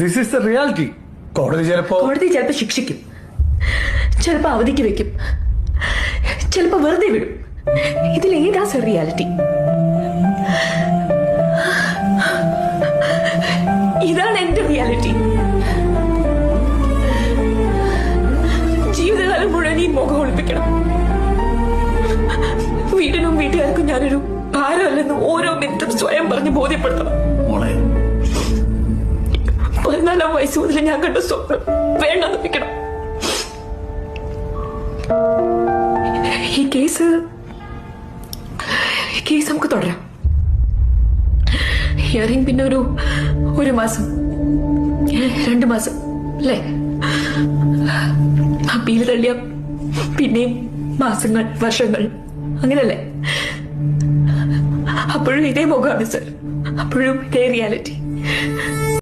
This is the reality. കോടതി ചിലപ്പോ ശിക്ഷിക്കും, ചിലപ്പോ അവധിക്ക് വെക്കും, ചിലപ്പോ വെറുതെ വിടും. ഇതിലേതാ സർ റിയാലിറ്റി? ഇതാണ് എന്റെ റിയാലിറ്റി. ജീവിതകാലം മുഴുവൻ ഈ മുഖം ഒളിപ്പിക്കണം. വീടിനും വീട്ടുകാർക്കും ഞാനൊരു ഭാരമല്ലെന്ന് ഓരോ മിനിറ്റും സ്വയം പറഞ്ഞ് ബോധ്യപ്പെടുത്തണം. 14-ാം വയസ്സ് മുതൽ ഞാൻ കണ്ട സ്വപ്നം വേണ്ടെന്ന് വെക്കണം. ഈ കേസ് നമുക്ക് തുടരാം. ഹിയറിംഗ് പിന്നെ ഒരു മാസം 2 മാസം അല്ലേ? അപ്പീൽ തള്ളിയ പിന്നെയും മാസങ്ങൾ, വർഷങ്ങൾ, അങ്ങനല്ലേ? അപ്പോഴും ഇതേ മുഖമാണ് സർ, അപ്പോഴും ഇതേ റിയാലിറ്റി.